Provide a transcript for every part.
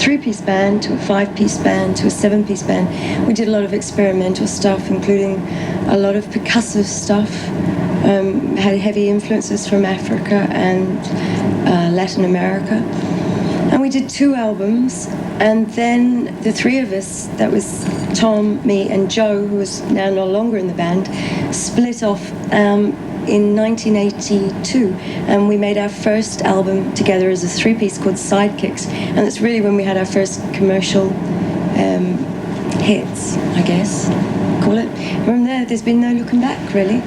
3-piece band to a 5-piece band to a 7-piece band. We did a lot of experimental stuff, including a lot of percussive stuff. Had heavy influences from Africa and Latin America. And we did 2 albums, and then the 3 of us, that was Tom, me, and Joe, who was now no longer in the band, split off in 1982, and we made our first album together as a 3-piece called Sidekicks, and that's really when we had our first commercial hits, I guess, call it. From there, there's been no looking back, really.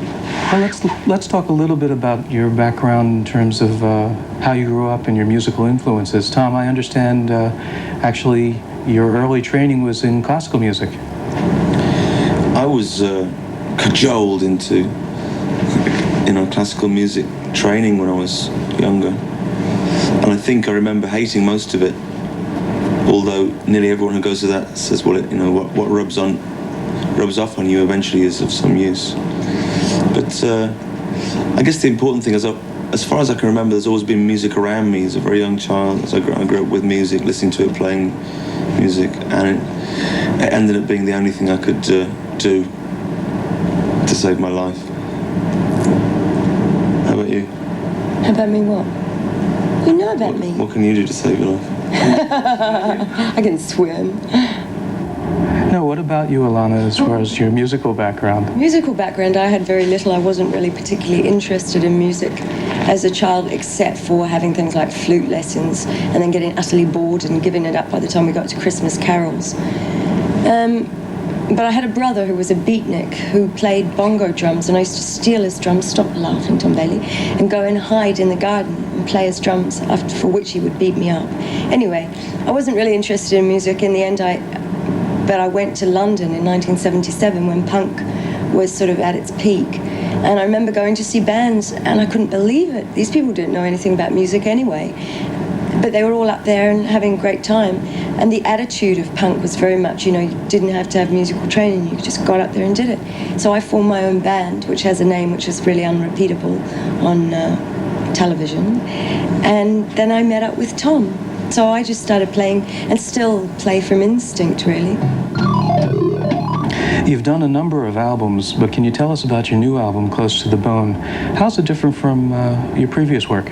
Well, let's talk a little bit about your background in terms of how you grew up and your musical influences. Tom, I understand actually your early training was in classical music. I was cajoled into classical music training when I was younger, and I think I remember hating most of it, although nearly everyone who goes to that says, well, what rubs off on you eventually is of some use. But I guess the important thing is, as far as I can remember, there's always been music around me as a very young child. As I grew up with music, listening to it, playing music, and it ended up being the only thing I could do to save my life. How about you? How about me what? You know about me. What can you do to save your life? I can swim. No, what about you, Alana, as far as your musical background? Musical background, I had very little. I wasn't really particularly interested in music as a child, except for having things like flute lessons and then getting utterly bored and giving it up by the time we got to Christmas carols. But I had a brother who was a beatnik who played bongo drums, and I used to steal his drums, stop laughing, Tom Bailey, and go and hide in the garden and play his drums, for which he would beat me up. Anyway, I wasn't really interested in music. In the end, but I went to London in 1977 when punk was sort of at its peak. And I remember going to see bands, and I couldn't believe it. These people didn't know anything about music anyway. But they were all up there and having a great time. And the attitude of punk was very much, you didn't have to have musical training. You just got up there and did it. So I formed my own band, which has a name which is really unrepeatable on television. And then I met up with Tom. So I just started playing, and still play from instinct, really. You've done a number of albums, but can you tell us about your new album, Close to the Bone? How's it different from your previous work?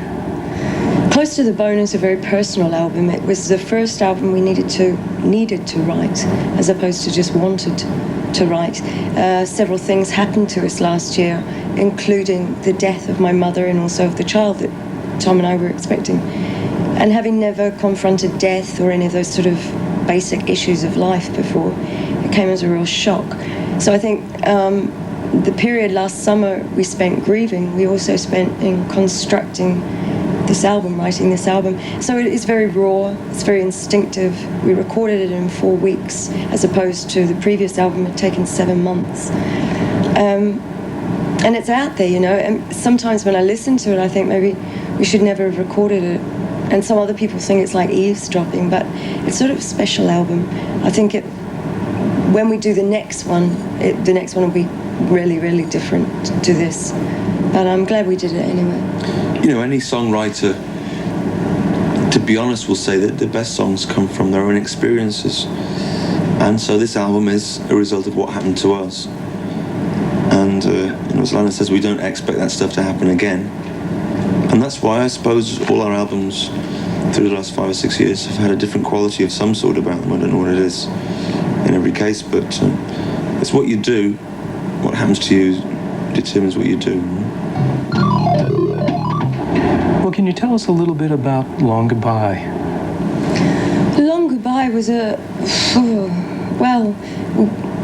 Close to the Bone is a very personal album. It was the first album we needed to write, as opposed to just wanted to write. Several things happened to us last year, including the death of my mother and also of the child that Tom and I were expecting. And having never confronted death or any of those sort of basic issues of life before, it came as a real shock. So I think the period last summer we spent grieving, we also spent in constructing this album, writing this album. So it is very raw, it's very instinctive. We recorded it in 4 weeks, as opposed to the previous album had taken 7 months. And it's out there, and sometimes when I listen to it, I think maybe we should never have recorded it. And some other people think it's like eavesdropping, but it's sort of a special album. I think when we do the next one will be really, really different to this. But I'm glad we did it anyway. Any songwriter, to be honest, will say that the best songs come from their own experiences. And so this album is a result of what happened to us. And as Lana says, we don't expect that stuff to happen again. And that's why I suppose all our albums through the last 5 or 6 years have had a different quality of some sort about them. I don't know what it is in every case, but it's what you do. What happens to you determines what you do. Well, can you tell us a little bit about Long Goodbye? Long Goodbye was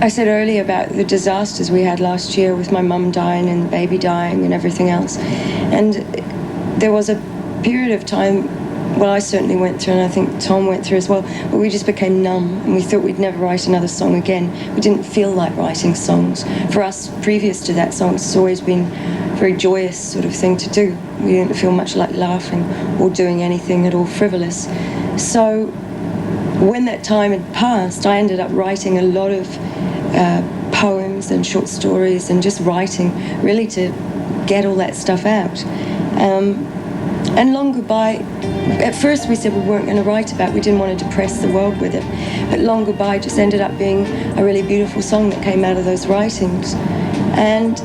I said earlier about the disasters we had last year with my mum dying and the baby dying and everything else. And there was a period of time, I certainly went through, and I think Tom went through as well, where we just became numb and we thought we'd never write another song again. We didn't feel like writing songs. For us, previous to that song, it's always been a very joyous sort of thing to do. We didn't feel much like laughing or doing anything at all frivolous. So when that time had passed, I ended up writing a lot of poems and short stories and just writing really to get all that stuff out. And Long Goodbye At first we said we weren't going to write about it. We didn't want to depress the world with it. But Long Goodbye just ended up being a really beautiful song that came out of those writings. And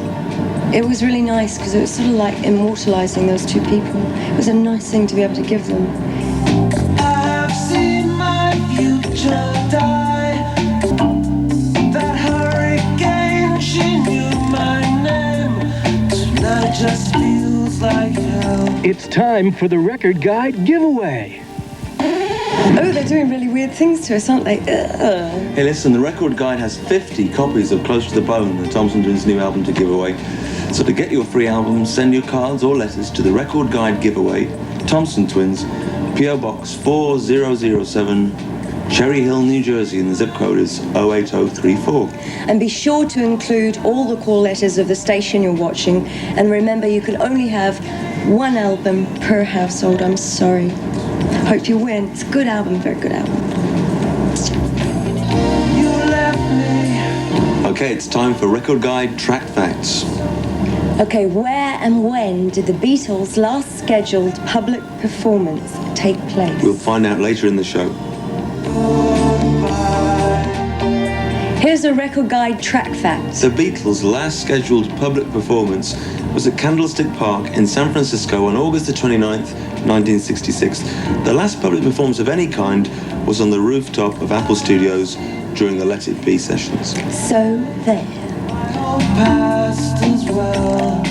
it was really nice because it was sort of like immortalizing those two people. It was a nice thing to be able to give them. I've seen my future die. That hurricane, she knew my name. Tonight just feels like hell. It's time for the Record Guide giveaway. Oh, they're doing really weird things to us, aren't they? Ugh. Hey, listen, the Record Guide has 50 copies of Close to the Bone, the Thompson Twins' new album, to give away. So to get your free album, send your cards or letters to the Record Guide giveaway, Thompson Twins, P.O. Box 4007, Cherry Hill, New Jersey, and the zip code is 08034. And be sure to include all the call letters of the station you're watching. And remember, you can only have one album per household. I'm sorry. Hope you win. It's a good album, very good album. You left me. Okay, it's time for Record Guide Track Facts. Okay, where and when did the Beatles' last scheduled public performance take place? We'll find out later in the show. Here's a Record Guide track fact. The Beatles' last scheduled public performance was at Candlestick Park in San Francisco on August the 29th, 1966. The last public performance of any kind was on the rooftop of Apple Studios during the Let It Be sessions. So there. Past as well.